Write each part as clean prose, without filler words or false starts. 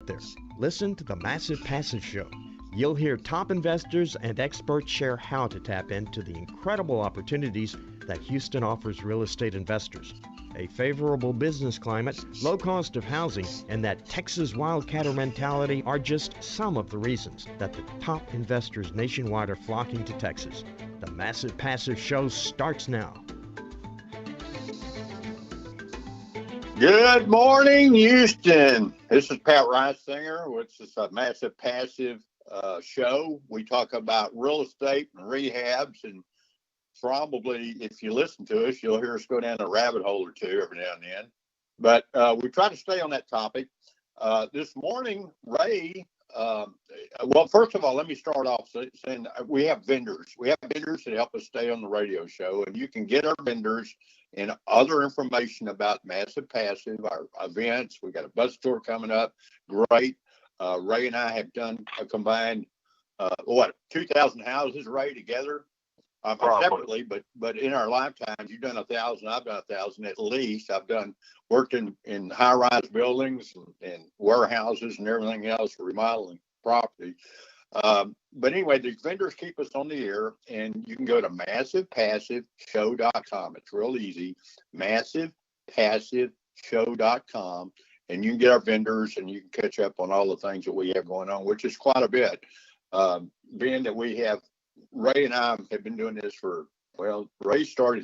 there. Listen to the Massive Passive Show. You'll hear top investors and experts share how to tap into the incredible opportunities that Houston offers real estate investors. A favorable business climate, low cost of housing, and that Texas wildcatter mentality are just some of the reasons that the top investors nationwide are flocking to Texas. The Massive Passive Show starts now. Good morning, Houston. This is Pat Reisinger, which is a Massive Passive show. We talk about real estate and rehabs, and probably if you listen to us, you'll hear us go down a rabbit hole or two every now and then. But we try to stay on that topic. This morning, Ray, well, first of all, let me start off saying we have vendors. We have vendors that help us stay on the radio show, and you can get our vendors and other information about Massive Passive, our events. We got a bus tour coming up. Great. Ray and I have done a combined, 2,000 houses, Ray, together. Separately, but in our lifetimes, you've done 1,000, I've done 1,000 at least. I've worked in high-rise buildings and warehouses and everything else, remodeling property. But anyway, the vendors keep us on the air, and you can go to massivepassiveshow.com. It's real easy, massivepassiveshow.com, and you can get our vendors, and you can catch up on all the things that we have going on, which is quite a bit. Being that we have, Ray and I have been doing this Ray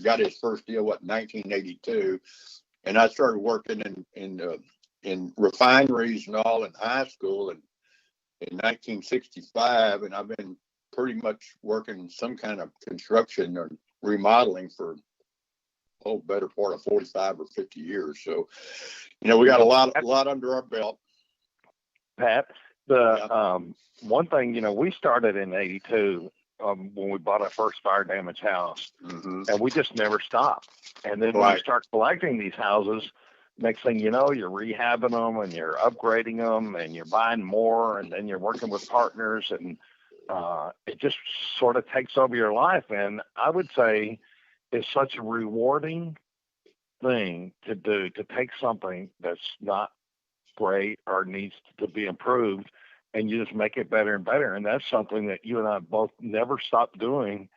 got his first deal, 1982, and I started working in refineries and all in high school in 1965, and I've been pretty much working some kind of construction or remodeling for better part of 45 or 50 years. So, we got a lot under our belt. Pat, one thing, we started in 82 when we bought our first fire damaged house, and we just never stopped. And then when you start collecting these houses, next thing you know, you're rehabbing them and you're upgrading them and you're buying more, and then you're working with partners, and it just sort of takes over your life. And I would say it's such a rewarding thing to do, to take something that's not great or needs to be improved, and you just make it better and better. And that's something that you and I both never stopped doing.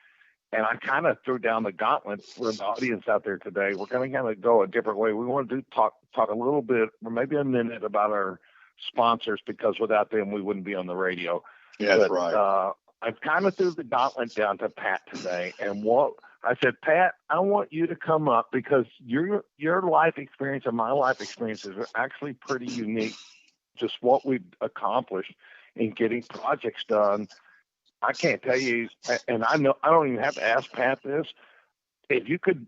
And I kind of threw down the gauntlet for the audience out there today. We're going to kind of go a different way. We want to talk a little bit, or maybe a minute, about our sponsors, because without them, we wouldn't be on the radio. Yeah, that's right. I kind of threw the gauntlet down to Pat today. And I said, Pat, I want you to come up, because your life experience and my life experiences are actually pretty unique. Just what we've accomplished in getting projects done. I can't tell you, and I know I don't even have to ask Pat this. If you could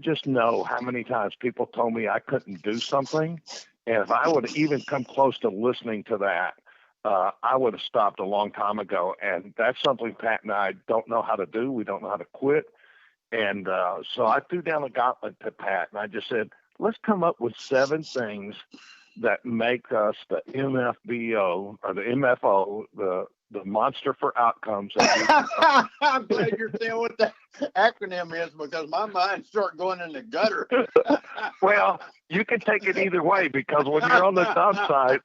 just know how many times people told me I couldn't do something, and if I would have even come close to listening to that, I would have stopped a long time ago. And that's something Pat and I don't know how to do. We don't know how to quit. And so I threw down the gauntlet to Pat, and I just said, let's come up with 7 things that make us the MFBO, or the MFO, the monster for outcomes. I'm glad you're saying what the acronym is, because my mind started going in the gutter. Well, you can take it either way, because when you're on the job site,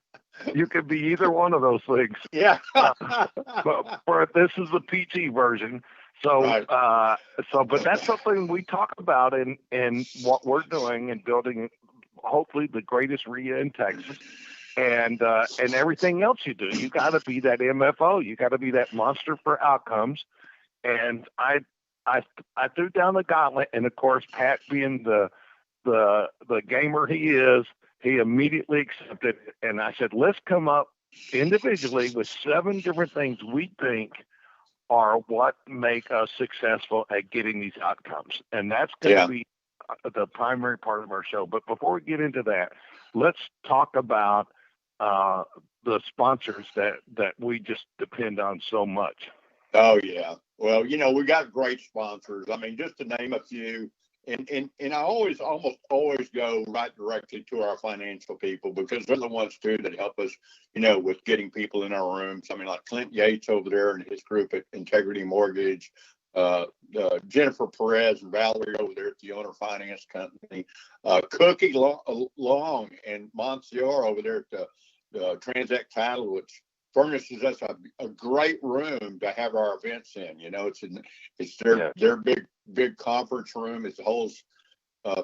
you could be either one of those things. Yeah. But this is the PG version. So, but that's something we talk about in what we're doing and building, hopefully, the greatest RIA in Texas, and everything else you do. You got to be that MFO. You got to be that monster for outcomes. And I threw down the gauntlet, and of course, Pat, being the gamer he is, he immediately accepted it. And I said, let's come up individually with 7 different things we think are what make us successful at getting these outcomes. And that's going to be the primary part of our show. But before we get into that, let's talk about the sponsors that we just depend on so much. Oh, yeah. Well, we got great sponsors. I mean, just to name a few, and I almost always go right directly to our financial people, because they're the ones too that help us, with getting people in our rooms. I mean, like Clint Yates over there and his group at Integrity Mortgage, Jennifer Perez and Valerie over there at the Owner Finance Company, Cookie Long and Monsieur over there at TransAct Title, which furnishes us a great room to have our events in. It's their big conference room. It holds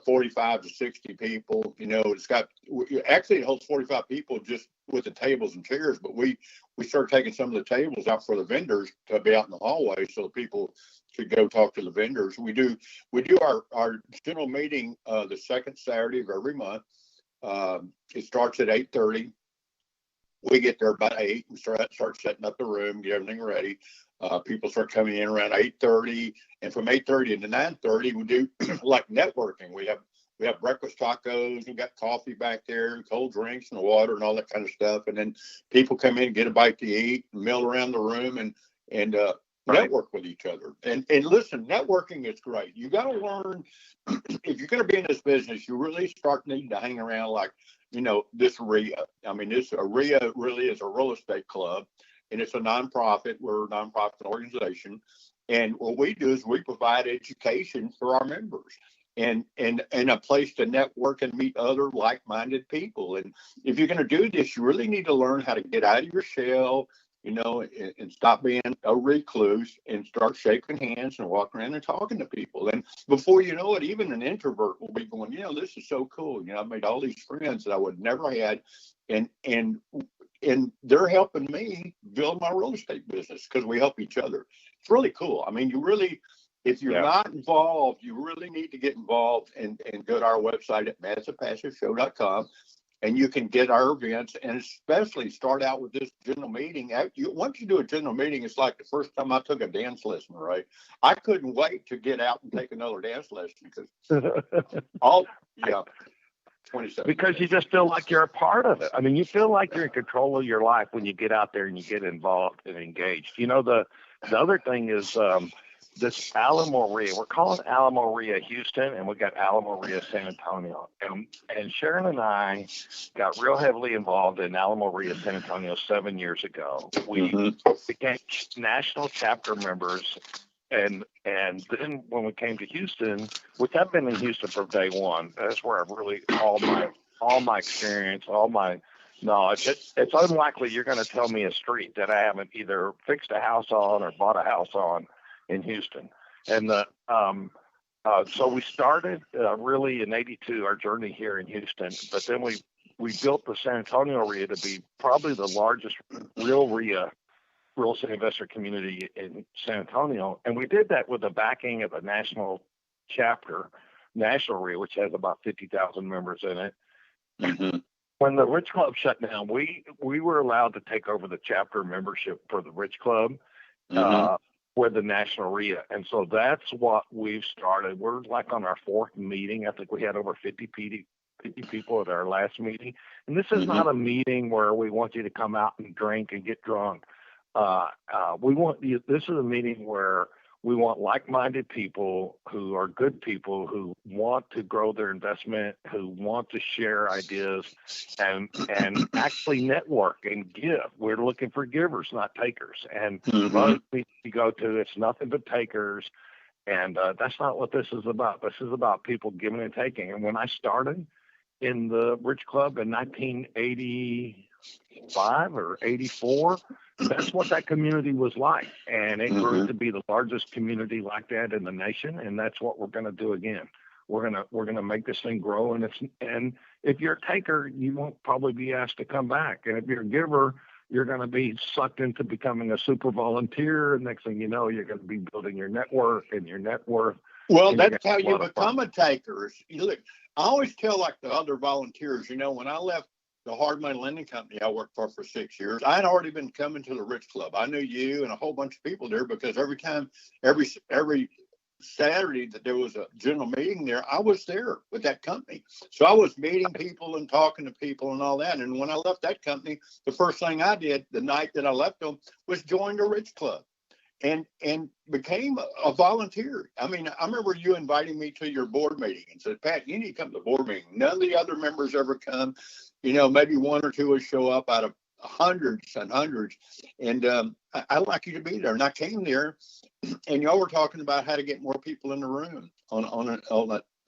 45 to 60 people. It holds 45 people just with the tables and chairs, but we started taking some of the tables out for the vendors to be out in the hallway so people could go talk to the vendors. We do our general meeting the second Saturday of every month. It starts at 8:30. We get there about 8 and start setting up the room, get everything ready. People start coming in around 8:30, and from 8:30 to 9:30, we do like networking. We have breakfast tacos. We got coffee back there, and cold drinks and water and all that kind of stuff. And then people come in and get a bite to eat, and mill around the room, and network with each other. And listen, networking is great. You got to learn if you're going to be in this business. You really start needing to hang around like this RIA. I mean, this RIA really is a real estate club, and it's a nonprofit. We're a nonprofit organization, and what we do is we provide education for our members and a place to network and meet other like-minded people. And if you're going to do this, you really need to learn how to get out of your shell, and stop being a recluse and start shaking hands and walking around and talking to people. And before you know it, even an introvert will be going, this is so cool. I've made all these friends that I would never had, and they're helping me build my real estate business because we help each other. It's really cool. I mean, if you're not involved, you really need to get involved and go to our website at massivepassiveshow.com. And you can get our events, and especially start out with this general meeting. Once you do a general meeting, it's like the first time I took a dance lesson, right? I couldn't wait to get out and take another dance lesson because 27. Because you just feel like you're a part of it. I mean, you feel like you're in control of your life when you get out there and you get involved and engaged. The other thing is this Alamo RIA. We're calling Alamo RIA Houston, and we got Alamo RIA San Antonio. And Sharon and I got real heavily involved in Alamo RIA San Antonio 7 years ago. We became national chapter members, and then when we came to Houston, which I've been in Houston from day one, that's where I've really all my experience, all my knowledge. It's unlikely you're going to tell me a street that I haven't either fixed a house on or bought a house on in Houston. And so we started really in '82 our journey here in Houston, but then we built the San Antonio RIA to be probably the largest real estate investor community in San Antonio, and we did that with the backing of a national chapter, national RIA, which has about 50,000 members in it. Mm-hmm. When the Rich Club shut down, we were allowed to take over the chapter membership for the Rich Club. With the national RIA. And so that's what we've started. We're like on our fourth meeting. I think we had over 50 people at our last meeting. And this is not a meeting where we want you to come out and drink and get drunk. This is a meeting where we want like-minded people who are good people who want to grow their investment, who want to share ideas and actually network and give. We're looking for givers, not takers. And most people you go to, it's nothing but takers. And that's not what this is about. This is about people giving and taking. And when I started in the Rich Club in 1985 or 84, that's what that community was like. And it grew to be the largest community like that in the nation. And that's what we're going to do again. We're going to make this thing grow. And if you're a taker, you won't probably be asked to come back. And if you're a giver, you're going to be sucked into becoming a super volunteer. And next thing you know, you're going to be building your network and your net worth. Well, that's how you become a taker. Look, I always tell like the other volunteers, when I left the hard money lending company I worked for 6 years, I had already been coming to the Rich Club. I knew you and a whole bunch of people there because every Saturday that there was a general meeting there, I was there with that company. So I was meeting people and talking to people and all that. And when I left that company, the first thing I did the night that I left them was join the Rich Club and became a volunteer. I mean, I remember you inviting me to your board meeting and said, Pat, you need to come to the board meeting. None of the other members ever come. Maybe one or two will show up out of hundreds and hundreds. And I'd like you to be there. And I came there, and y'all were talking about how to get more people in the room on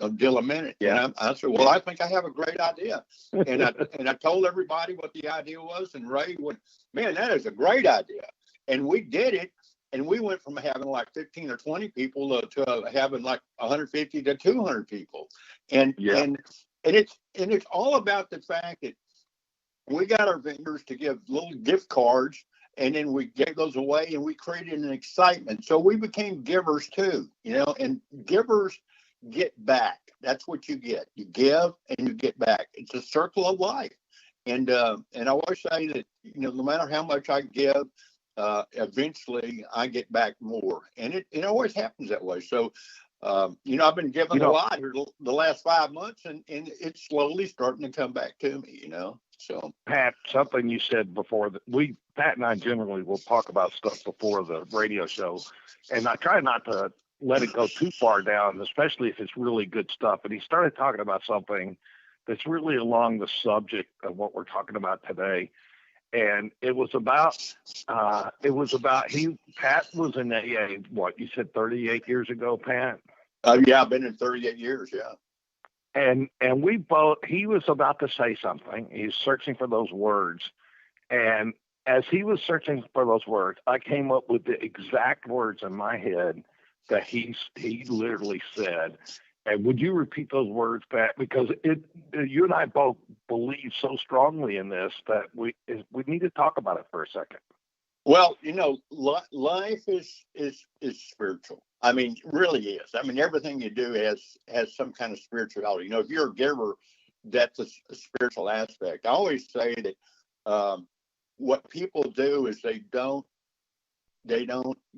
a deal a minute. Yeah. And I said, well, I think I have a great idea. And I told everybody what the idea was. And Ray went, man, that is a great idea. And we did it. And we went from having like 15 or 20 people to having like 150 to 200 people. And it's all about the fact that we got our vendors to give little gift cards, and then we gave those away, and we created an excitement. So we became givers too, and givers get back. That's what you get. You give and you get back. It's a circle of life. And I always say that, no matter how much I give, eventually I get back more. And it always happens that way. So, I've been giving a lot here the last 5 months, and it's slowly starting to come back to me, So, Pat, something you said before that Pat and I generally will talk about stuff before the radio show, and I try not to let it go too far down, especially if it's really good stuff. And he started talking about something that's really along the subject of what we're talking about today. And it was about Pat was in AA, what you said 38 years ago, Pat? Yeah, I've been in 38 years. Yeah. And he was about to say something. He's searching for those words. And as he was searching for those words, I came up with the exact words in my head that he literally said. And would you repeat those words, Pat? Because you and I both believe so strongly in this that we need to talk about it for a second. Well, life is spiritual. I mean, really is. I mean, everything you do has some kind of spirituality. If you're a giver, that's a spiritual aspect. I always say that what people do is they don't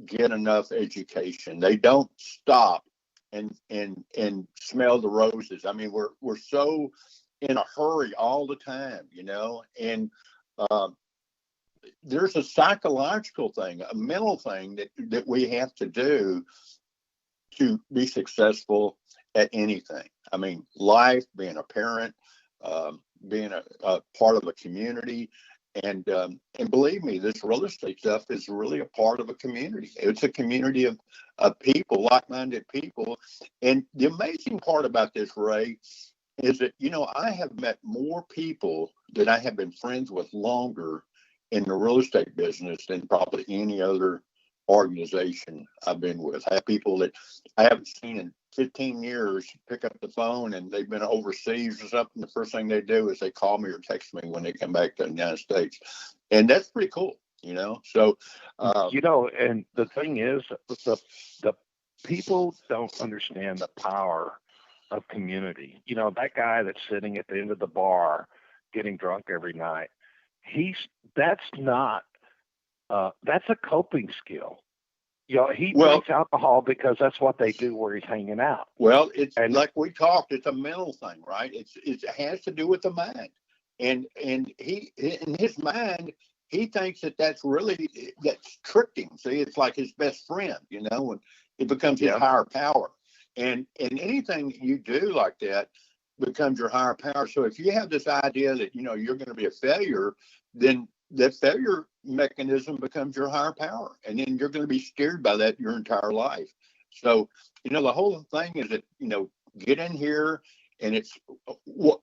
get enough education. They don't stop and smell the roses. I mean, we're so in a hurry all the time, and there's a psychological thing, a mental thing that we have to do to be successful at anything. I mean, life, being a parent, being a part of a community. And believe me, this real estate stuff is really a part of a community. It's a community of people, like-minded people. And the amazing part about this, Ray, is that, I have met more people that I have been friends with longer in the real estate business than probably any other organization I've been with. I have people that I haven't seen in 15 years pick up the phone, and they've been overseas or something. The first thing they do is they call me or text me when they come back to the United States. And that's pretty cool, So, and the thing is, the people don't understand the power of community. That guy that's sitting at the end of the bar getting drunk every night, that's a coping skill. He drinks alcohol because that's what they do where he's hanging out. Well, like we talked, it's a mental thing, right? It has to do with the mind. And he, in his mind, he thinks that's tricked him. See, it's like his best friend, and it becomes his higher power. And anything you do like that becomes your higher power. So if you have this idea that, you're going to be a failure, then that failure mechanism becomes your higher power. And then you're going to be steered by that your entire life. So, the whole thing is that, get in here, and look,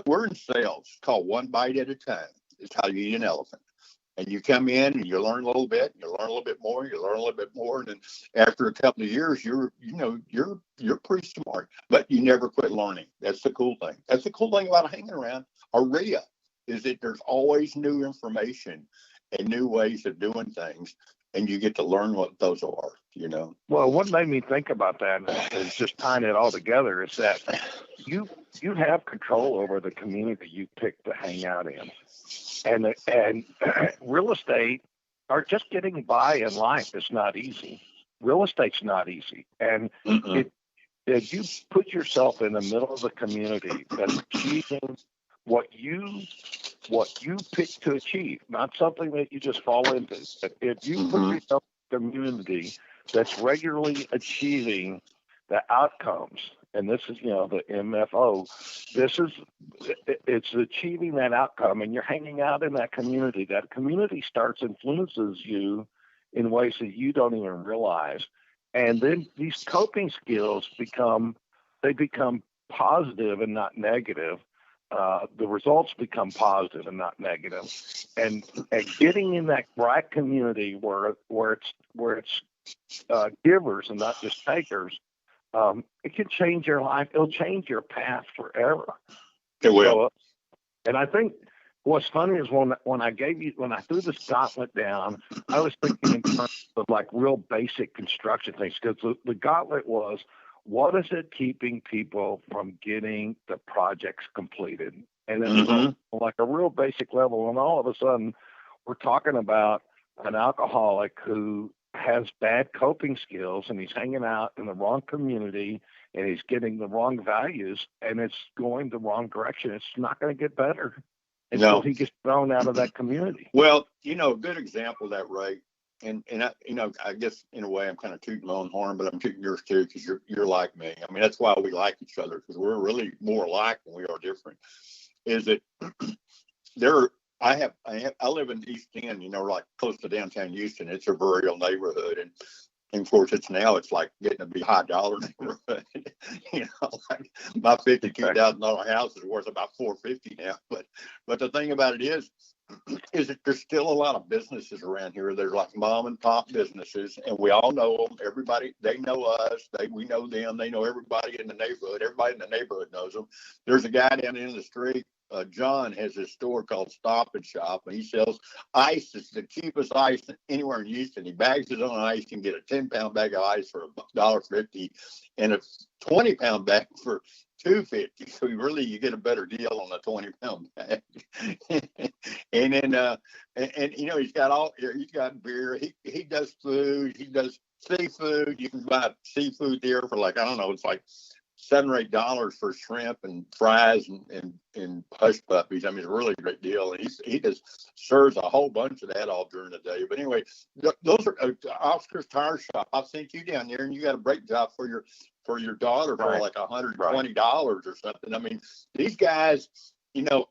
we're in sales. It's called one bite at a time. It's how you eat an elephant. And you come in and you learn a little bit, you learn a little bit more, you learn a little bit more. And then after a couple of years, you're pretty smart, but you never quit learning. That's the cool thing. That's the cool thing about hanging around AREA, is that there's always new information and new ways of doing things, and you get to learn what those are, Well, what made me think about that is just tying it all together is that you have control over the community you pick to hang out in. And real estate, or just getting by in life, is not easy. Real estate's not easy. And if you put yourself in the middle of the community that's achieving what you pick to achieve, not something that you just fall into. If you put yourself in a community that's regularly achieving the outcomes, and this is, the MFO, it's achieving that outcome, and you're hanging out in that community influences you in ways that you don't even realize. And then these coping skills become they become positive and not negative. The results become positive and not negative, and getting in that right community where it's givers and not just takers, it can change your life. It'll change your path forever. It will. So, and I think what's funny is when I threw this gauntlet down, I was thinking in terms of like real basic construction things, because the gauntlet was, what is it keeping people from getting the projects completed? And it was like a real basic level. And all of a sudden, we're talking about an alcoholic who has bad coping skills, and he's hanging out in the wrong community, and he's getting the wrong values, and it's going the wrong direction. It's not going to get better until he gets thrown out of that community. Well, a good example of that, Ray, and I guess in a way I'm kind of tooting my own horn, but I'm tooting yours too, because you're like me. I mean, that's why we like each other, because we're really more alike than we are different. Is that I live in East End, like close to downtown Houston. It's a rural neighborhood, and of course it's like getting to be high dollar neighborhood. Like my $52,000 house is worth about $450 now. But the thing about it is that there's still a lot of businesses around here. There's like mom and pop businesses, and we all know them. Everybody, they know us. We know them. They know everybody in the neighborhood. Everybody in the neighborhood knows them. There's a guy down in the street. John has his store called Stop and Shop, and he sells ice. It's the cheapest ice anywhere in Houston. He bags his own ice. You can get a 10-pound bag of ice for $1.50 and a 20-pound bag for $2.50. So you get a better deal on a 20-pound bag. And then he's got beer. He does food. He does seafood. You can buy seafood there for like, I don't know, it's like $7 or $8 for shrimp and fries and hush puppies. I mean, it's a really great deal. And he just serves a whole bunch of that all during the day. But anyway, those are Oscar's Tire Shop. I've sent you down there, and you got a brake job for your daughter for like $120 or something. I mean, these guys,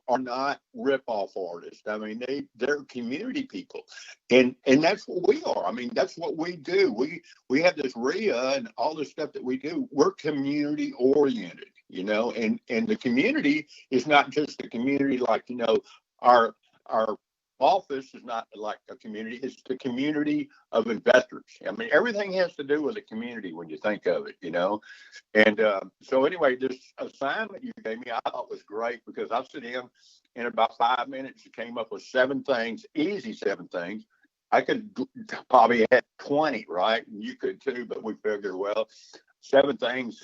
are not rip-off artists. I mean, they're community people, and that's what we are. I mean, that's what we do. We have this RIA and all this stuff that we do. We're community oriented, and the community is not just the community like our office is not like a community. It's the community of investors. I mean, everything has to do with the community when you think of it, And so anyway, this assignment you gave me, I thought was great, because I sit in about 5 minutes. You came up with 7 things, easy 7 things. I could probably have 20, right? And you could too, but we figured, well, 7 things,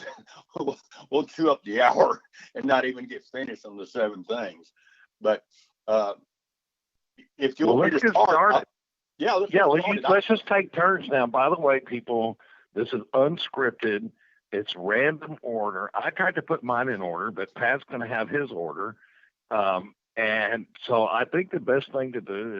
we'll chew up the hour and not even get finished on the 7 things. But if you want let's to get started. Let's just take turns now. By the way, people, this is unscripted. It's random order. I tried to put mine in order, but Pat's going to have his order. And so I think the best thing to do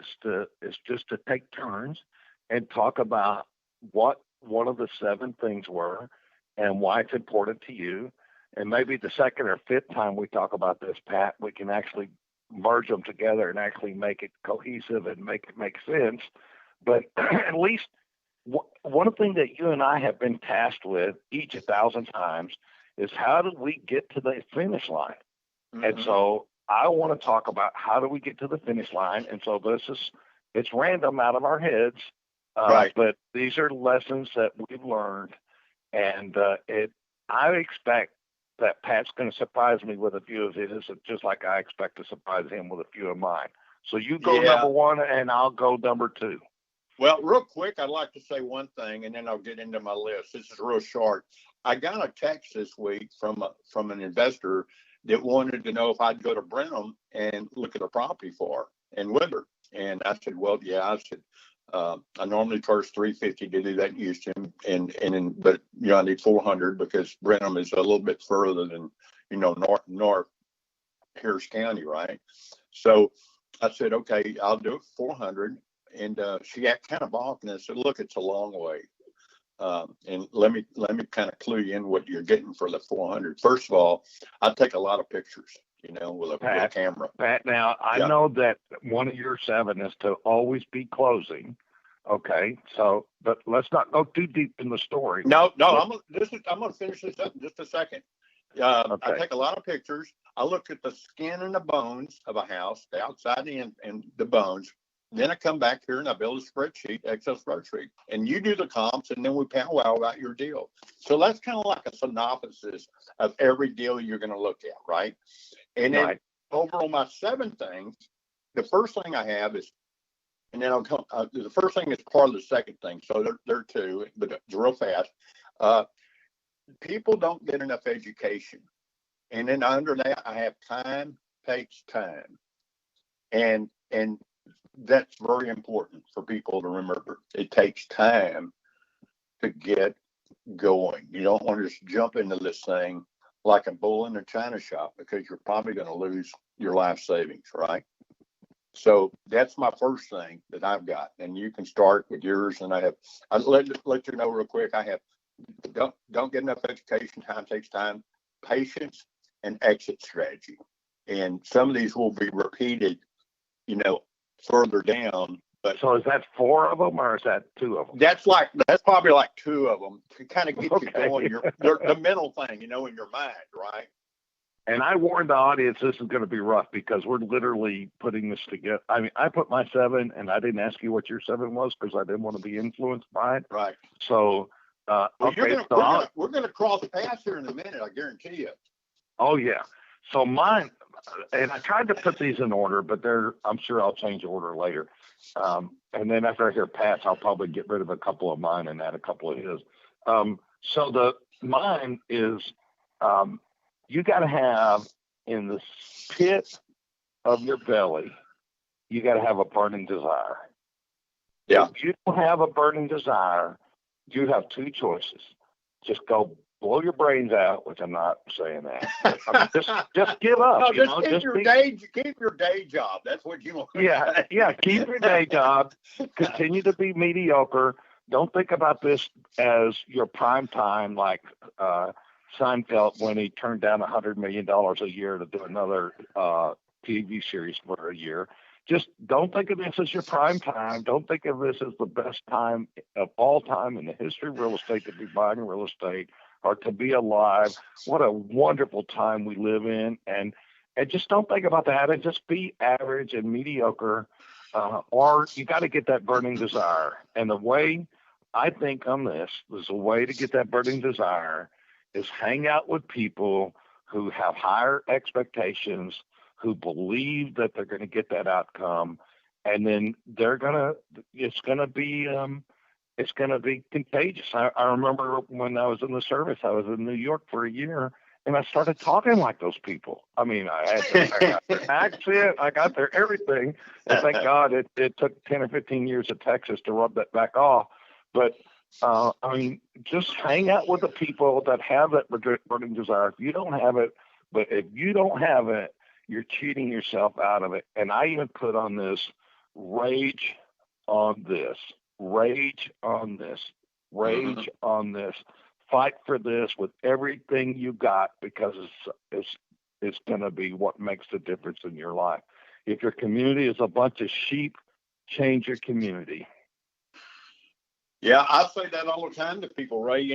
is just to take turns and talk about what one of the 7 things were and why it's important to you. And maybe the second or fifth time we talk about this, Pat, we can actually merge them together and actually make it cohesive and make it make sense. But at least one thing that you and I have been tasked with each 1,000 times is, how do we get to the finish line? And so I want to talk about, how do we get to the finish line? And so it's random out of our heads, right? But these are lessons that we've learned, and I expect that Pat's going to surprise me with a few of his, just like I expect to surprise him with a few of mine. So you go number 1, and I'll go number 2. Well, real quick, I'd like to say one thing, and then I'll get into my list. This is real short. I got a text this week from an investor that wanted to know if I'd go to Brenham and look at a property for her in Wither. And I said, well, yeah. I said, I normally charge $350 to do that in Houston, but I need $400 because Brenham is a little bit further than north Harris County, right? So I said, okay, I'll do it for $400, and she got kind of balked, and I said, look, it's a long way, and let me kind of clue you in what you're getting for the $400. First of all, I take a lot of pictures. With a camera. Pat, now I know that one of your 7 is to always be closing. Okay, so but let's not go too deep in the story. No, I'm going to finish this up in just a second. Okay. I take a lot of pictures. I look at the skin and the bones of a house, the outside and the bones. Then I come back here and I build a spreadsheet, Excel spreadsheet, and you do the comps, and then we powwow about your deal. So that's kind of like a synopsis of every deal you're going to look at, right? And then over on my 7 things, the first thing I have is, and then I'll come. The first thing is part of the second thing, so they're 2, but it's real fast. People don't get enough education, and then under that I have time takes time, and that's very important for people to remember. It takes time to get going. You don't want to just jump into this thing like a bull in a china shop, because you're probably going to lose your life savings, right? So that's my first thing that I've got, and you can start with yours. And I'll let you know real quick. I have don't get enough education. Time takes time, patience, and exit strategy. And some of these will be repeated, further down. But so is that 4 of them, or is that 2 of them? That's probably like 2 of them to kind of get you going. The mental thing, in your mind, right? And I warned the audience this is going to be rough, because we're literally putting this together. I mean, I put my 7, and I didn't ask you what your 7 was because I didn't want to be influenced by it. Right. So, we're going to cross paths here in a minute, I guarantee you. Oh, yeah. So mine, and I tried to put these in order, but I'm sure I'll change order later. And then after I hear Pat's, I'll probably get rid of a couple of mine and add a couple of his. So mine is, you got to have in the pit of your belly, you got to have a burning desire. Yeah. If you don't have a burning desire, you have 2 choices. Just go blow your brains out, which I'm not saying that. Just give up. No, keep your day job. That's what you want. Yeah. Keep your day job. Continue to be mediocre. Don't think about this as your prime time, like Seinfeld when he turned down $100 million a year to do another TV series for a year. Just don't think of this as your prime time. Don't think of this as the best time of all time in the history of real estate to be buying real estate or to be alive. What a wonderful time we live in. And just don't think about that, and just be average and mediocre, or you got to get that burning desire. And the way I think on this is a way to get that burning desire is hang out with people who have higher expectations, who believe that they're going to get that outcome, and then it's going to be contagious. I remember when I was in the service, I was in New York for a year, and I started talking like those people. I mean, I got their accent, I got their everything, and thank God it took 10 or 15 years of Texas to rub that back off. But I mean, just hang out with the people that have that burning desire. If you don't have it, you're cheating yourself out of it. And I even put on this, rage on this, rage on this, rage on this. Fight for this with everything you got, because it's going to be what makes the difference in your life. If your community is a bunch of sheep, change your community. Yeah, I say that all the time to people, Ray.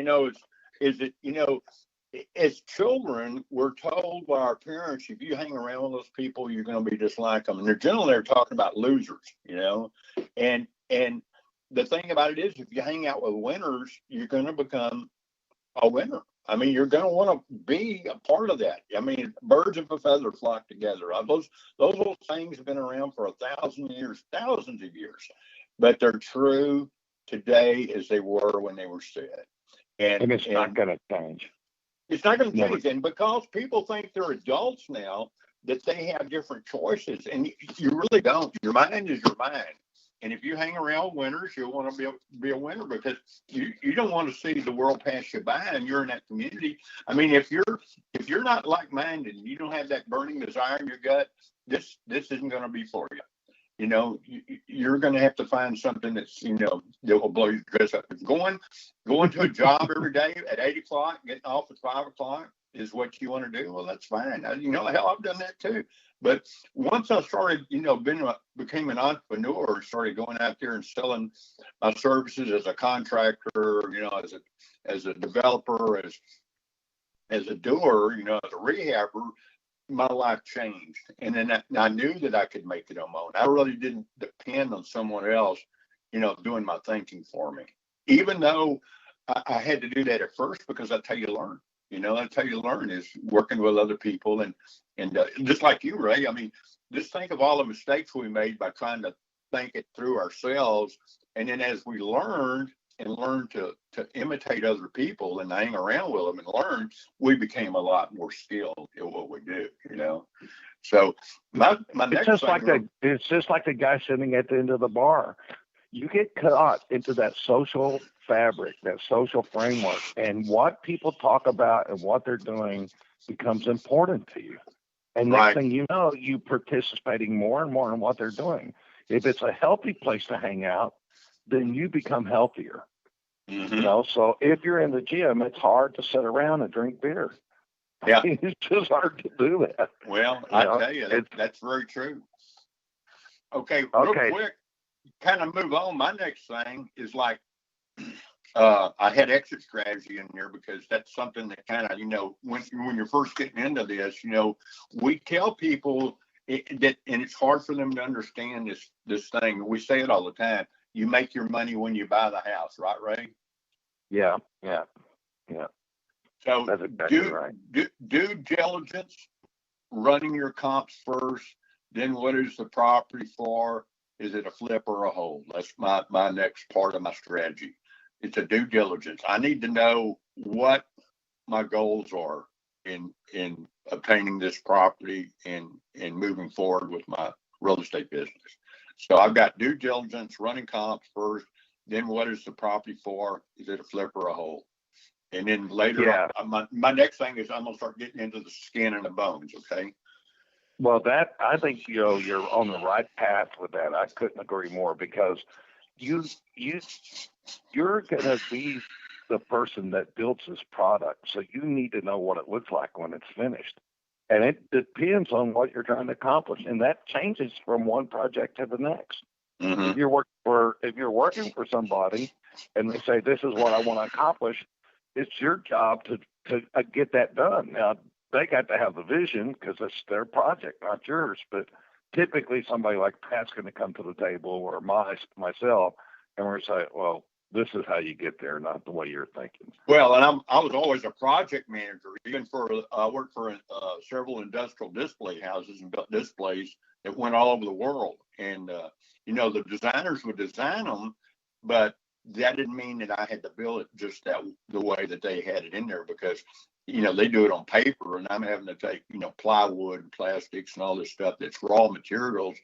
As children, we're told by our parents, if you hang around with those people, you're going to be just like them. And they're generally talking about losers, And the thing about it is, if you hang out with winners, you're going to become a winner. I mean, you're going to want to be a part of that. I mean, birds of a feather flock together. Those little things have been around for 1,000 years, thousands of years, but they're true today as they were when they were said. And it's not going to change. It's not going to change. And because people think they're adults now, that they have different choices, and you really don't. Your mind is your mind. And if you hang around winners, you'll want to be a winner, because you don't want to see the world pass you by, and you're in that community. I mean, if you're not like-minded and you don't have that burning desire in your gut, this isn't going to be for you. You're going to have to find something that's, that will blow your dress up. Going to a job every day at 8 o'clock, getting off at 5 o'clock is what you want to do. Well, that's fine. Hell, I've done that too. But once I started, became an entrepreneur, started going out there and selling my services as a contractor, as a developer, as a doer, as a rehabber, my life changed. And then I knew that I could make it on my own. I really didn't depend on someone else, doing my thinking for me. Even though I had to do that at first, because that's how you learn. That's how you learn, is working with other people. And just like you, Ray, I mean, just think of all the mistakes we made by trying to think it through ourselves. And then as we learned to imitate other people and hang around with them and learn, we became a lot more skilled at what we do, So my next thing, it's just like the guy sitting at the end of the bar. You get caught into that social fabric, that social framework, and what people talk about and what they're doing becomes important to you. And next thing you know, you participating more and more in what they're doing. If it's a healthy place to hang out, then you become healthier. So if you're in the gym, it's hard to sit around and drink beer. Yeah. It's just hard to do that. Well, I tell you, that's very true. Okay, real quick, kind of move on. My next thing is like, I had exit strategy in there, because that's something that kind of, when you're first getting into this, we tell people that, and it's hard for them to understand this thing. We say it all the time. You make your money when you buy the house, right, Ray? Yeah. So that's exactly right. Due diligence, running your comps first, then what is the property for? Is it a flip or a hold? That's my next part of my strategy. It's a due diligence. I need to know what my goals are in obtaining this property and moving forward with my real estate business. So I've got due diligence, running comps first, then what is the property for? Is it a flip or a hold? And then later on, my next thing is I'm going to start getting into the skin and the bones, okay? Well, I think, you're on the right path with that. I couldn't agree more, because you're going to be the person that builds this product. So you need to know what it looks like when it's finished. And it depends on what you're trying to accomplish. And that changes from one project to the next. If you're working for somebody and they say, this is what I want to accomplish, it's your job to get that done. Now, they got to have the vision, because it's their project, not yours. But typically somebody like Pat's going to come to the table, or myself, and we're going to say, well, this is how you get there, not the way you're thinking. Well, and I was always a project manager, even I worked for several industrial display houses and built displays that went all over the world. And, the designers would design them, but that didn't mean that I had to build it just the way that they had it in there, because they do it on paper, and I'm having to take, plywood and plastics and all this stuff that's raw materials,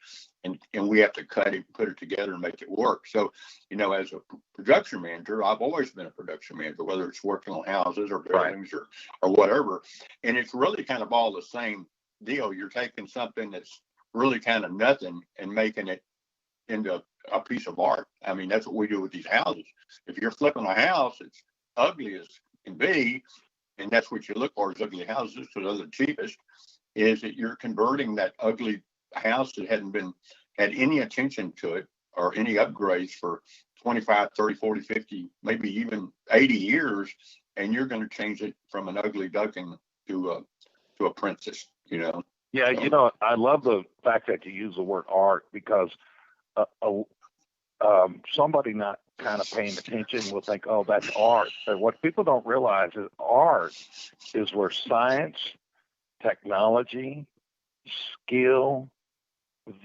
and we have to cut it, put it together and make it work. So, as a production manager, I've always been a production manager, whether it's working on houses or buildings or whatever. And it's really kind of all the same deal. You're taking something that's really kind of nothing and making it into a piece of art. I mean, that's what we do with these houses. If you're flipping a house, it's ugly as can be, and that's what you look for, is ugly houses, because those are the cheapest, is that you're converting that ugly house that hadn't had any attention to it or any upgrades for 25, 30, 40, 50, maybe even 80 years, and you're going to change it from an ugly duckling to a princess, Yeah, so. I love the fact that you use the word art, because somebody not kind of paying attention will think, oh, that's art. But what people don't realize is art is where science, technology, skill,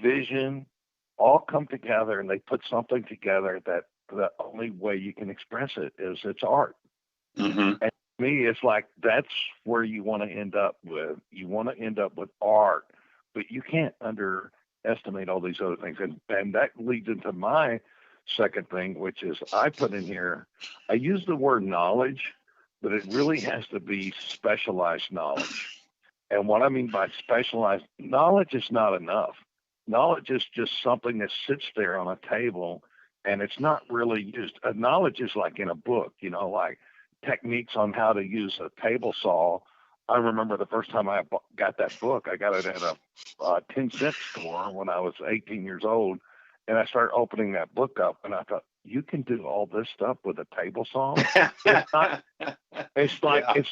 vision all come together, and they put something together that the only way you can express it is it's art. And to me, it's like that's where you want to end up with. You want to end up with art, but you can't underestimate all these other things. And that leads into my second thing, which is I put in here, I use the word knowledge, but it really has to be specialized knowledge. And what I mean by specialized knowledge is not enough. Knowledge is just something that sits there on a table, and it's not really used. Knowledge is like in a book, like techniques on how to use a table saw. I remember the first time I got that book, I got it at a 10-cent store when I was 18 years old. And I started opening that book up, and I thought, you can do all this stuff with a table saw? It's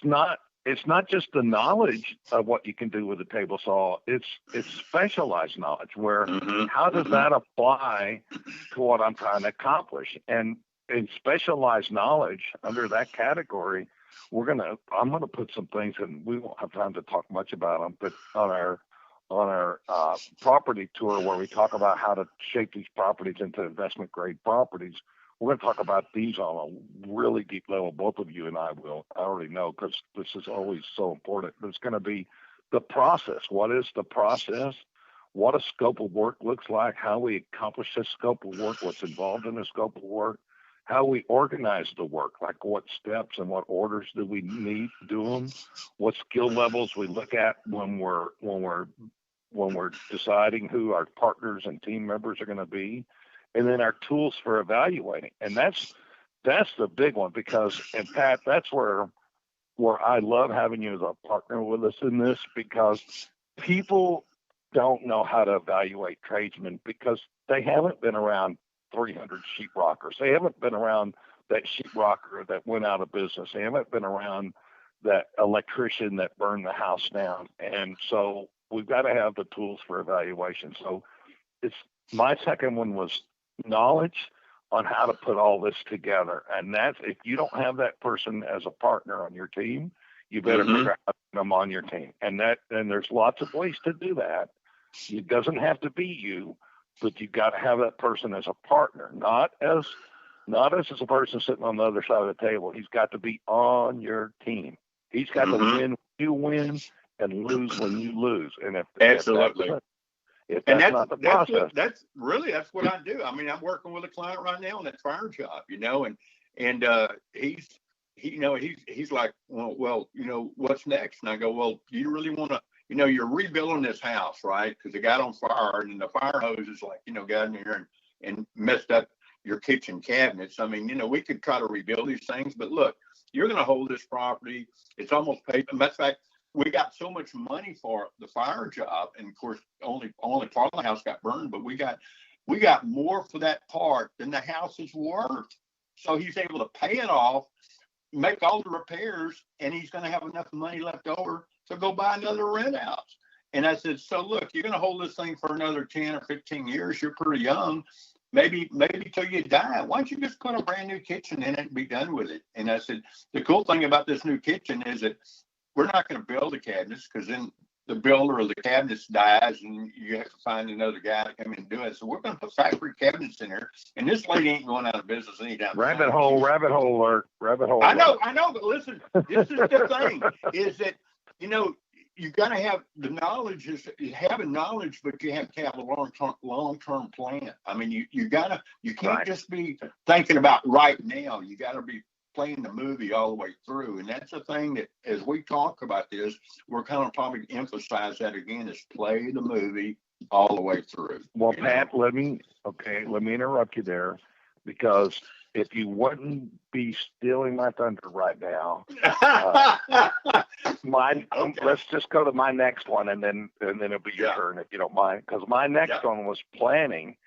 not it's not just the knowledge of what you can do with a table saw. It's specialized knowledge where how does that apply to what I'm trying to accomplish? And in specialized knowledge under that category, I'm gonna put some things, and we won't have time to talk much about them, but on our property tour where we talk about how to shape these properties into investment grade properties, we're going to talk about these on a really deep level. Both of you and I will. I already know, because this is always so important. But it's going to be the process. What is the process? What a scope of work looks like, how we accomplish this scope of work, what's involved in the scope of work, how we organize the work, like what steps and what orders do we need to do them, what skill levels we look at when we're deciding who our partners and team members are going to be, and then our tools for evaluating. And that's the big one, because, and Pat, that's where I love having you as a partner with us in this, because people don't know how to evaluate tradesmen because they haven't been around 300 sheetrockers. They haven't been around that sheetrocker that went out of business. They haven't been around that electrician that burned the house down. And so we've got to have the tools for evaluation. So it's my second one was knowledge on how to put all this together. And that's, if you don't have that person as a partner on your team, you better figure out how to get them on your team. And there's lots of ways to do that. It doesn't have to be you, but you've got to have that person as a partner, not as a person sitting on the other side of the table. He's got to be on your team. He's got to win when you win and lose when you lose. And absolutely. If that's not the process. That's what I do. I mean, I'm working with a client right now on that fire job, and he's like, well, what's next? And I go, well, do you really want to, you're rebuilding this house, right? Because it got on fire, and then the fire hose is like, got in here and messed up your kitchen cabinets. I mean, we could try to rebuild these things, but look, you're going to hold this property. It's almost paid. Matter of fact, we got so much money for the fire job, and of course, only part of the house got burned, but we got more for that part than the house is worth. So he's able to pay it off, make all the repairs, and he's going to have enough money left over to go buy another rent house. And I said, so look, you're going to hold this thing for another 10 or 15 years. You're pretty young. Maybe till you die. Why don't you just put a brand new kitchen in it and be done with it? And I said, the cool thing about this new kitchen is that we're not going to build the cabinets, because then the builder of the cabinets dies and you have to find another guy to come in and do it. So we're going to put factory cabinets in there, and this lady ain't going out of business anytime. Rabbit hole alert. I know, but listen, this is the thing, is that, you got to have the knowledge. Is having knowledge, but you have to have a long-term plan. I mean, you can't just be thinking about right now. You got to be playing the movie all the way through. And that's the thing that, as we talk about this, we're kind of probably emphasize that again, is play the movie all the way through. Well, Pat, let me interrupt you there, because if you wouldn't be stealing my thunder right now, let's just go to my next one, and then it'll be your turn, if you don't mind, because my next one was planning.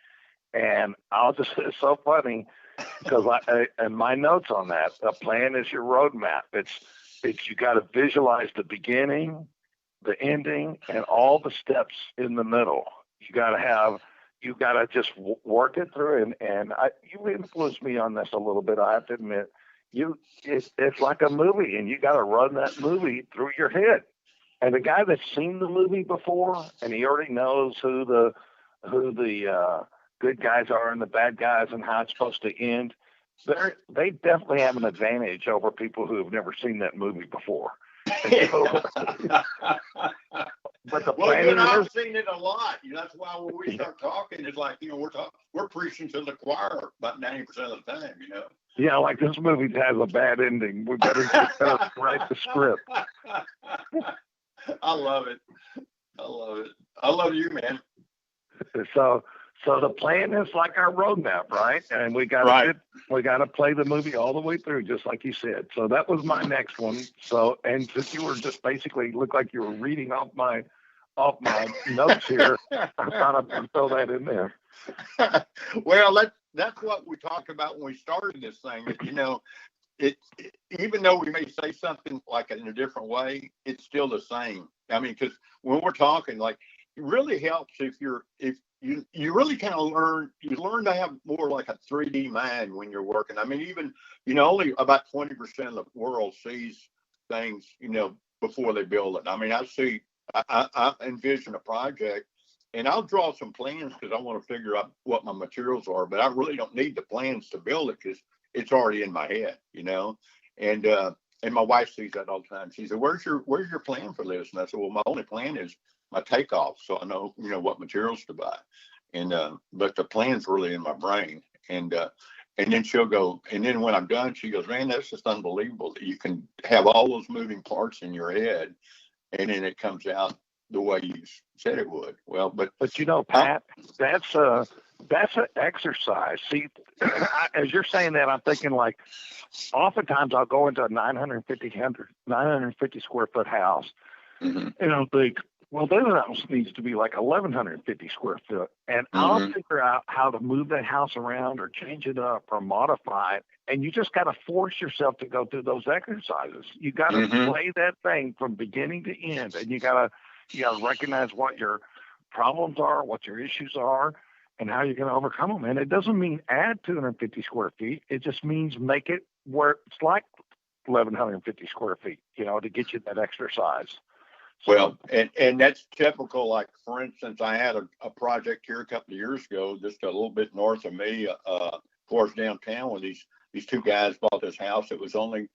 And it's so funny, because and my notes on that, a plan is your roadmap. It's you got to visualize the beginning, the ending, and all the steps in the middle. You got to just work it through. And you influenced me on this a little bit, I have to admit. It's like a movie, and you got to run that movie through your head. And the guy that's seen the movie before, and he already knows who the good guys are and the bad guys and how it's supposed to end, they definitely have an advantage over people who have never seen that movie before. But the planning I've seen it a lot. That's why when we start talking, it's like, we're preaching to the choir about 90% of the time, Yeah, like this movie has a bad ending. We better write the script. I love it. I love you, man. So the plan is like our roadmap, right? And we got to play the movie all the way through, just like you said. So that was my next one. So, and since you were just basically looked like you were reading off my notes here, I thought I'd throw that in there. Well, that's what we talked about when we started this thing. even though we may say something like in a different way, it's still the same. I mean, because when we're talking, like, it really helps if you really kind of learn to have more like a 3D mind when you're working. I mean, even, only about 20% of the world sees things, before they build it. I mean, I envision a project, and I'll draw some plans because I want to figure out what my materials are, but I really don't need the plans to build it because it's already in my head, and my wife sees that all the time. She said, where's your plan for this? And I said, well, my only plan is my takeoff, so I know, what materials to buy. And but the plan's really in my brain. And then she'll go, and then when I'm done, she goes, man, that's just unbelievable that you can have all those moving parts in your head, and then it comes out the way you said it would. Well, but Pat, that's an exercise. See, as you're saying that, I'm thinking, like, oftentimes I'll go into a 950 square foot house, and I'll think, well, this house needs to be like 1,150 square foot, and I'll figure out how to move that house around or change it up or modify it. And you just got to force yourself to go through those exercises. You got to play that thing from beginning to end, and you got to recognize what your problems are, what your issues are, and how you're going to overcome them. And it doesn't mean add 250 square feet. It just means make it where it's like 1,150 square feet, to get you that exercise. Well, and that's typical. Like, for instance, I had a project here a couple of years ago, just a little bit north of me, towards downtown, where these two guys bought this house. It was only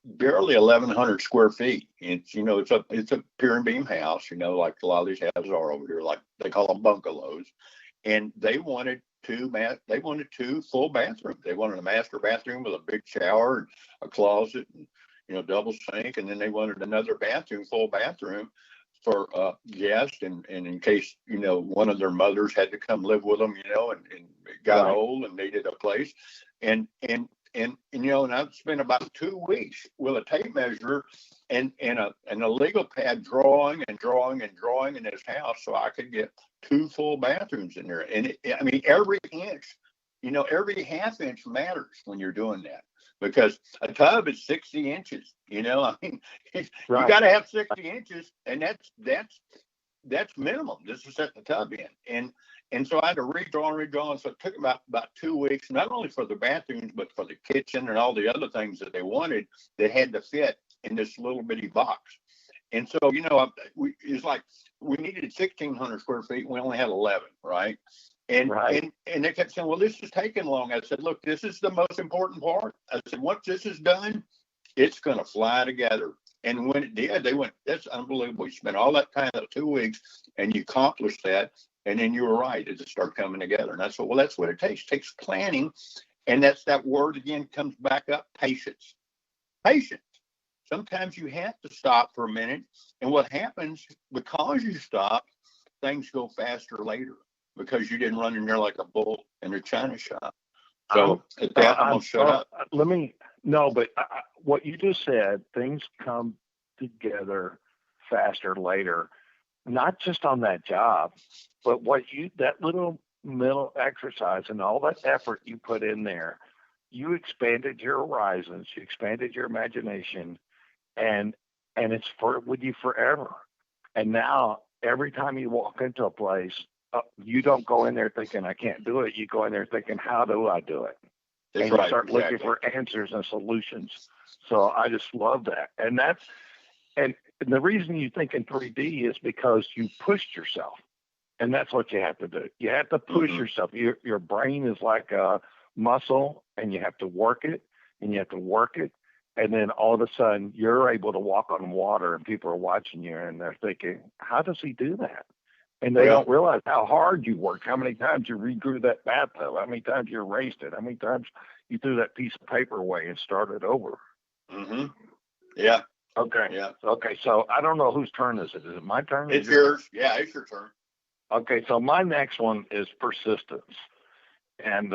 barely 1,100 square feet. It's it's a pier and beam house, like a lot of these houses are over here, like they call them bungalows. And they wanted two full bathrooms. They wanted a master bathroom with a big shower and a closet and double sink, and then they wanted another full bathroom for guests, and in case one of their mothers had to come live with them, and got old and needed a place, and I've spent about 2 weeks with a tape measure and a legal pad drawing in this house so I could get 2 full bathrooms in there. And every inch, every half inch matters when you're doing that. Because a tub is 60 inches, you got to have 60 inches, and that's minimum. This is set the tub in, and so I had to redraw, and so it took about 2 weeks, not only for the bathrooms but for the kitchen and all the other things that they wanted that had to fit in this little bitty box. And so it's like we needed 1,600 square feet, and we only had 11, right? And they kept saying, well, this is taking long. I said, look, this is the most important part. I said, once this is done, it's going to fly together. And when it did, they went, that's unbelievable. You spent all that time, 2 weeks, and you accomplished that. And then you were right. It just started coming together. And I said, well, that's what it takes. It takes planning. And that's that word again comes back up, patience. Patience. Sometimes you have to stop for a minute. And what happens, because you stop, things go faster later, because you didn't run in there like a bull in a china shop. So at that, I'm going to shut up. What you just said, things come together faster later, not just on that job, but that little mental exercise and all that effort you put in there, you expanded your horizons, you expanded your imagination, and it's with you forever. And now every time you walk into a place, you don't go in there thinking I can't do it. You go in there thinking, how do I do it? And you start looking for answers and solutions. So I just love that. And the reason you think in 3D is because you pushed yourself. And that's what you have to do. You have to push yourself. Your brain is like a muscle, and you have to work it, and you have to work it. And then all of a sudden you're able to walk on water, and people are watching you, and they're thinking, how does he do that? And they don't realize how hard you worked, how many times you redrew that bathtub, how many times you erased it, how many times you threw that piece of paper away and started over. Yeah. Okay. Yeah. Okay. So I don't know whose turn is it. Is it my turn? It's yours. Yeah, it's your turn. Okay. So my next one is persistence. And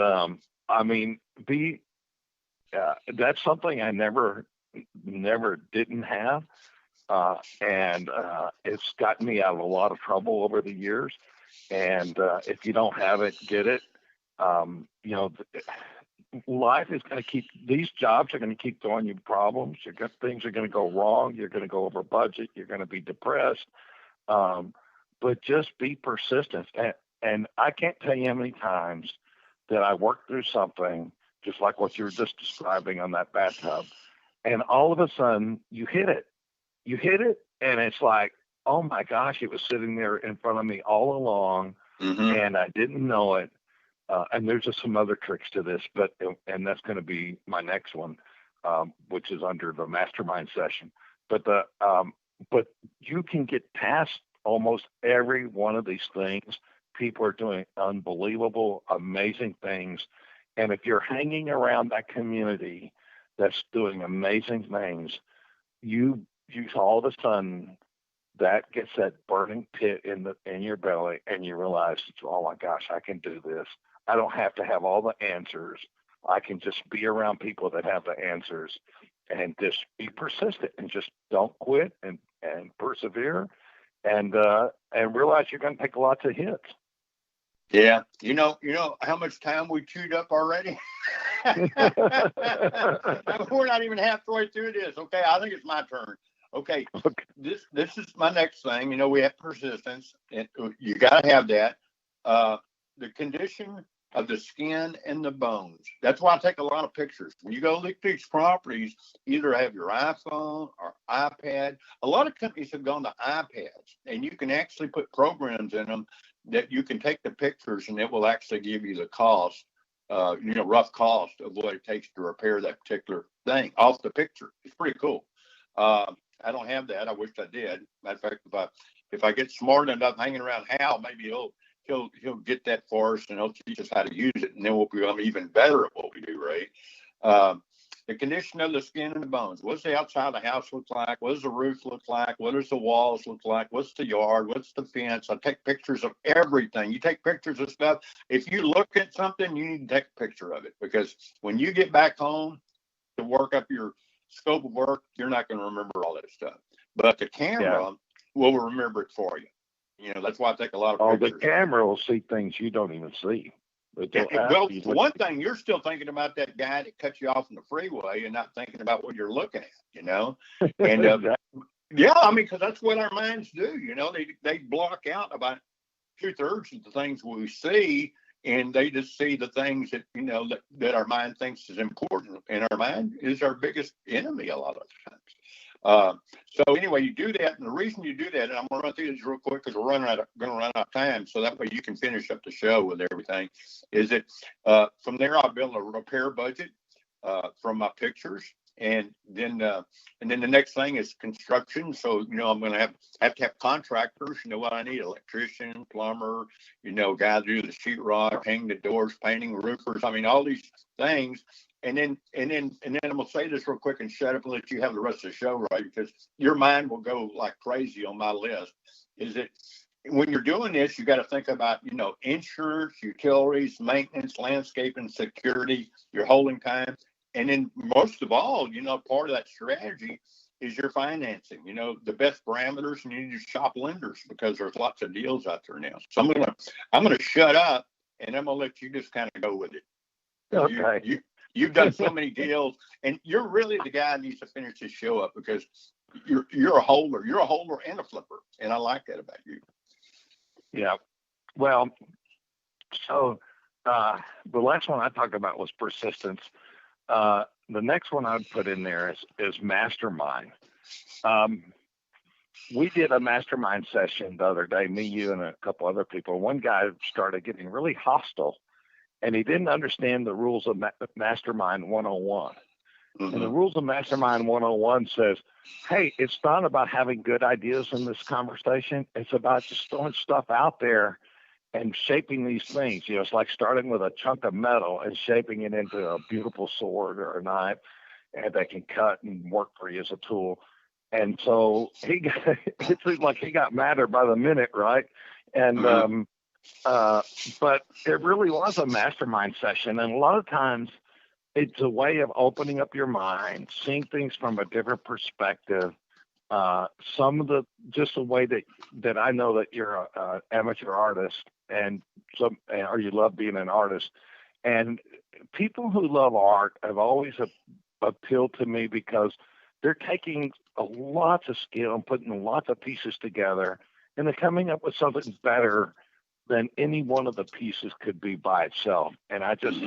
that's something I never didn't have. And it's gotten me out of a lot of trouble over the years. And if you don't have it, get it. life is going to these jobs are going to keep throwing you problems. Things are going to go wrong. You're going to go over budget. You're going to be depressed. But just be persistent. And I can't tell you how many times that I worked through something just like what you were just describing on that bathtub. And all of a sudden you hit it. And it's like, oh my gosh, it was sitting there in front of me all along, and I didn't know it. And there's just some other tricks to this, and that's going to be my next one, which is under the mastermind session. But you can get past almost every one of these things. People are doing unbelievable, amazing things. And if you're hanging around that community that's doing amazing things, you all of a sudden that gets that burning pit in your belly, and you realize, oh my gosh, I can do this. I don't have to have all the answers. I can just be around people that have the answers, and just be persistent, and just don't quit, and persevere, and realize you're going to take lots of hits. Yeah. You know how much time we chewed up already? We're not even halfway through this. Okay. I think it's my turn. Okay. This is my next thing. We have persistence, and you got to have that. The condition of the skin and the bones. That's why I take a lot of pictures. When you go look at these properties, either have your iPhone or iPad. A lot of companies have gone to iPads, and you can actually put programs in them that you can take the pictures, and it will actually give you the cost, rough cost of what it takes to repair that particular thing off the picture. It's pretty cool. I don't have that. I wish I did. Matter of fact, if I get smart enough hanging around Hal, maybe he'll get that for us, and he'll teach us how to use it, and then we'll become even better at what we do, right? The condition of the skin and the bones. What's the outside of the house look like? What does the roof look like? What does the walls look like? What's the yard? What's the fence? I take pictures of everything. You take pictures of stuff. If you look at something, you need to take a picture of it, because when you get back home to work up your scope of work, you're not going to remember all that stuff. But the camera will remember it for you. That's why I take a lot of pictures. The camera will see things you don't even see. Well, one thing, you're still thinking about that guy that cut you off on the freeway and not thinking about what you're looking at, And because that's what our minds do, they block out about 2/3 of the things we see, and they just see the things that, that our mind thinks is important, and our mind is our biggest enemy a lot of times. So anyway, you do that, and the reason you do that, and I'm going to run through this real quick because we're going to run out of time, so that way you can finish up the show with everything, is that from there I'll build a repair budget from my pictures, and then the next thing is construction. So I'm going to have to have contractors. What I need: electrician, plumber, guy to do the sheetrock, hang the doors, painting, roofers. I mean, all these things. And then I'm gonna say this real quick and shut up and let you have the rest of the show, right? Because your mind will go like crazy on my list. Is that when you're doing this, you got to think about insurance, utilities, maintenance, landscaping, security, your holding time, and then most of all, part of that strategy is your financing. The best parameters, and you need to shop lenders because there's lots of deals out there now. So I'm gonna shut up, and I'm gonna let you just kind of go with it. Okay. You've done so many deals, and you're really the guy who needs to finish this show up, because you're a holder. You're a holder and a flipper, and I like that about you. Yeah. Well, so the last one I talked about was persistence. The next one I'd put in there is mastermind. We did a mastermind session the other day, me, you, and a couple other people. One guy started getting really hostile, and he didn't understand the rules of Mastermind 101. Mm-hmm. And the rules of Mastermind 101 says, hey, it's not about having good ideas in this conversation. It's about just throwing stuff out there and shaping these things. It's like starting with a chunk of metal and shaping it into a beautiful sword or a knife, and that can cut and work for you as a tool. And so it seemed like he got madder by the minute, right? And but it really was a mastermind session, and a lot of times it's a way of opening up your mind, seeing things from a different perspective. Some of just the way that I know that you're an amateur artist, or you love being an artist, And people who love art have always appealed to me because they're taking lots of skill and putting lots of pieces together, and they're coming up with something better than any one of the pieces could be by itself. And I just,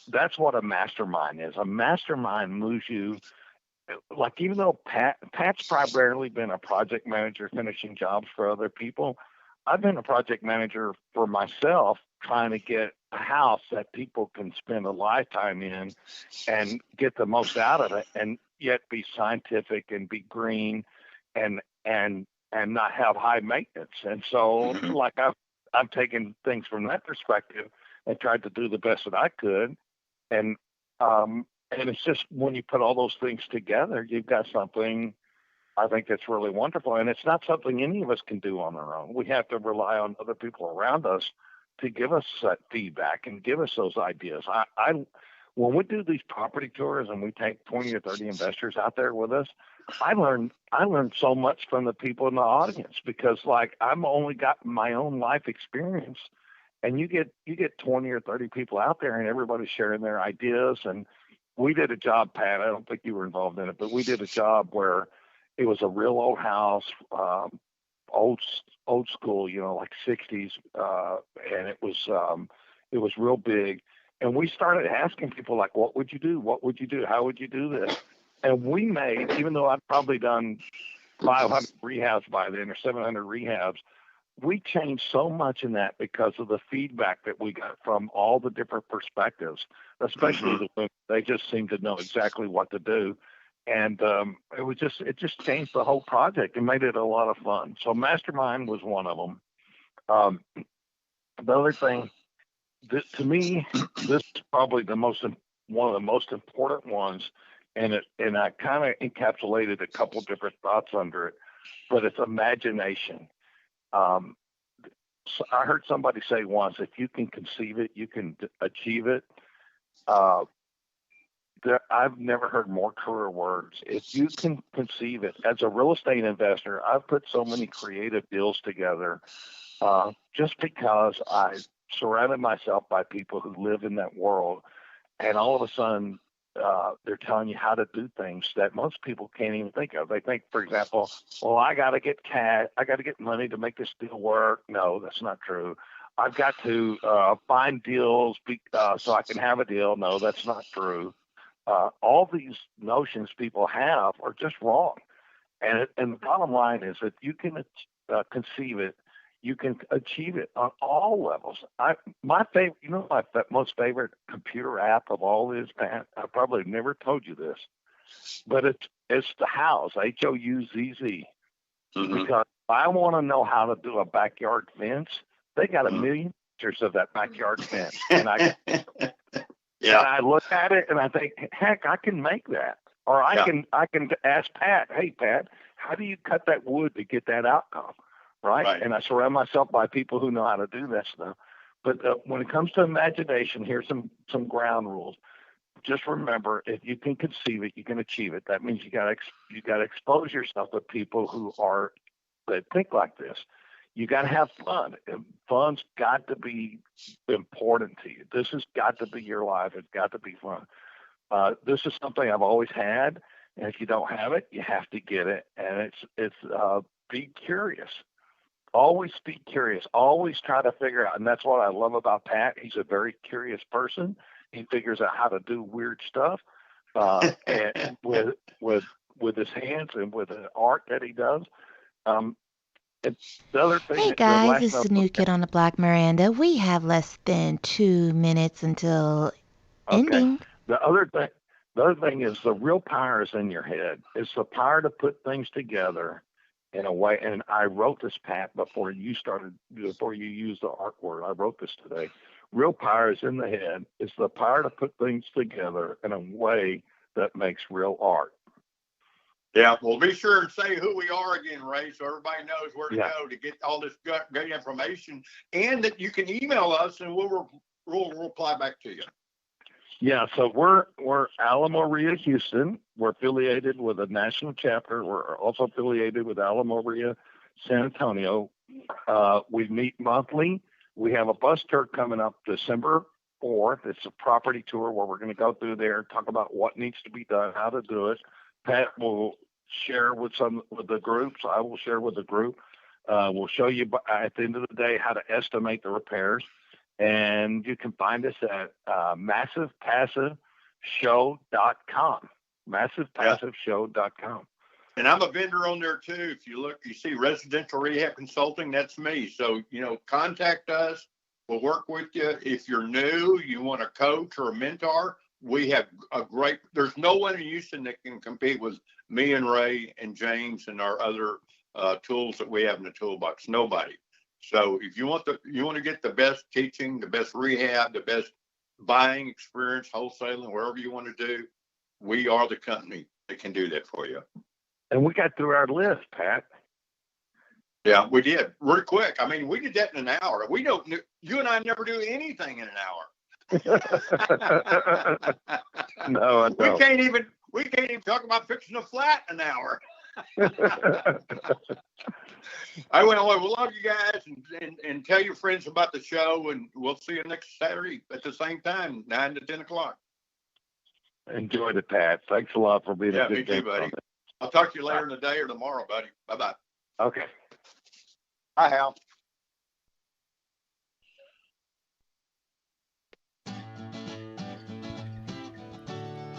that's what a mastermind is. A mastermind moves you, like, even though Pat's primarily been a project manager finishing jobs for other people, I've been a project manager for myself, trying to get a house that people can spend a lifetime in and get the most out of it, and yet be scientific and be green and not have high maintenance. And so, like, I've taken things from that perspective and tried to do the best that I could. And it's just, when you put all those things together, you've got something, I think, that's really wonderful. And it's not something any of us can do on our own. We have to rely on other people around us to give us that feedback and give us those ideas. When we do these property tours and we take 20 or 30 investors out there with us, I learned so much from the people in the audience, because, like, I've only got my own life experience, and you get 20 or 30 people out there, and everybody's sharing their ideas. And we did a job, Pat, I don't think you were involved in it, but we did a job where it was a real old house, old school, like 60s, and it was real big. And we started asking people, like, what would you do? What would you do? How would you do this? And we made, even though I'd probably done 500 rehabs by then, or 700 rehabs, we changed so much in that because of the feedback that we got from all the different perspectives, especially the women. They just seemed to know exactly what to do. And it just changed the whole project and made it a lot of fun. So Mastermind was one of them. The other thing, to me, this is probably one of the most important ones, and I kind of encapsulated a couple different thoughts under it, but it's imagination. So I heard somebody say once, if you can conceive it, you can achieve it. I've never heard more truer words. If you can conceive it, as a real estate investor, I've put so many creative deals together just because I surrounded myself by people who live in that world, and all of a sudden they're telling you how to do things that most people can't even think of. They think, for example, well, I got to get cash, I got to get money to make this deal work. No, that's not true. I've got to find deals so I can have a deal. No, that's not true. All these notions people have are just wrong. And the bottom line is that you can conceive it, you can achieve it on all levels. My favorite, my most favorite computer app of all is, Pat, I probably never told you this, but it's the Houzz, Houzz, because if I want to know how to do a backyard fence, they got a million pictures of that backyard fence, and I look at it and I think, heck, I can make that. Or I can ask Pat, hey, Pat, how do you cut that wood to get that outcome? Right? And I surround myself by people who know how to do that stuff. But when it comes to imagination, here's some ground rules. Just remember, if you can conceive it, you can achieve it. That means you got to expose yourself to people that think like this. You got to have fun. Fun's got to be important to you. This has got to be your life. It's got to be fun. This is something I've always had, and if you don't have it, you have to get it. And it's be curious. Always be curious. Always try to figure out, and that's what I love about Pat. He's a very curious person. He figures out how to do weird stuff, and with his hands and with the art that he does. The other thing, hey guys, this is the new kid on the block, Miranda. We have less than 2 minutes until ending. The other thing is the real power is in your head. It's the power to put things together in a way. And I wrote this, Pat, before you used the art word. I wrote this today. Real power is in the head. It's the power to put things together in a way that makes real art. Yeah, well, be sure and say who we are again, Ray, so everybody knows where to go to get all this great information, and that you can email us and we'll reply back to you. Yeah, so we're Alamo Ria Houston. We're affiliated with a national chapter. We're also affiliated with Alamo Ria San Antonio. We meet monthly. We have a bus tour coming up December 4th. It's a property tour where we're going to go through there, talk about what needs to be done, how to do it. Pat will share with the groups. I will share with the group. We'll show you at the end of the day how to estimate the repairs. And you can find us at massivepassiveshow.com. Massivepassiveshow.com. And I'm a vendor on there too. If you look, you see residential rehab consulting, that's me. So, contact us. We'll work with you. If you're new, you want a coach or a mentor, we have there's no one in Houston that can compete with me and Ray and James and our other tools that we have in the toolbox. Nobody. So if you want to get the best teaching, the best rehab, the best buying experience, wholesaling, wherever you want to do, we are the company that can do that for you. And we got through our list, Pat. Yeah, we did. Real quick. I mean, we did that in an hour. You and I never do anything in an hour. No, I don't. We can't even talk about fixing a flat in an hour. I went away. We love you guys and tell your friends about the show, and we'll see you next Saturday at the same time, 9 to 10 o'clock. Enjoyed it, Pat. Thanks a lot for being a good me too, buddy. I'll talk to you later in the day or tomorrow, buddy. Bye-bye. Okay. Hi, Hal.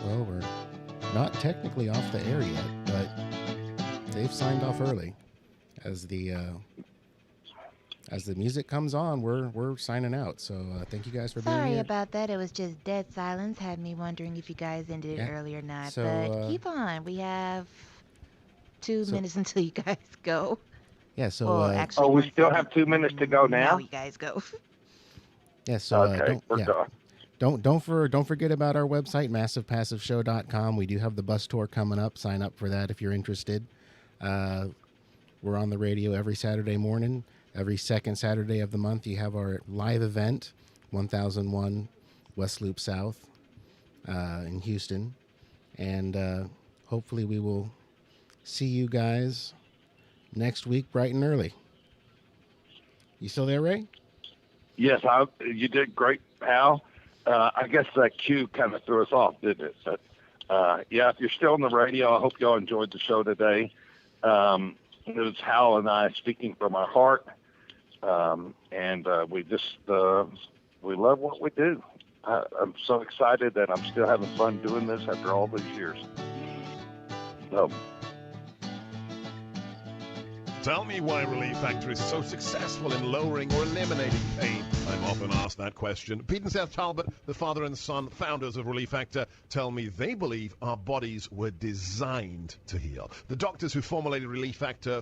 Well, we're not technically off the air yet, but they've signed off early. As the music comes on, we're signing out. So thank you guys for being here. Sorry about that. It was just dead silence. Had me wondering if you guys ended it early or not. So, but keep on. We have 2 minutes until you guys go. Yeah. So. Actually, we still have 2 minutes to go now. Now you guys go. Yeah. So. Okay. We're done. Don't forget about our website, massivepassiveshow.com. We do have the bus tour coming up. Sign up for that if you're interested. We're on the radio every Saturday morning. Every second Saturday of the month, you have our live event, 1001 West Loop South in Houston. And hopefully we will see you guys next week bright and early. You still there, Ray? Yes, you did great, Hal. I guess that cue kind of threw us off, didn't it? But, if you're still on the radio, I hope y'all enjoyed the show today. It was Hal and I speaking from our heart, and we love what we do. I'm so excited that I'm still having fun doing this after all these years. So. Tell me why Relief Factor is so successful in lowering or eliminating pain. I'm often asked that question. Pete and Seth Talbot, the father and son founders of Relief Factor, tell me they believe our bodies were designed to heal. The doctors who formulated Relief Factor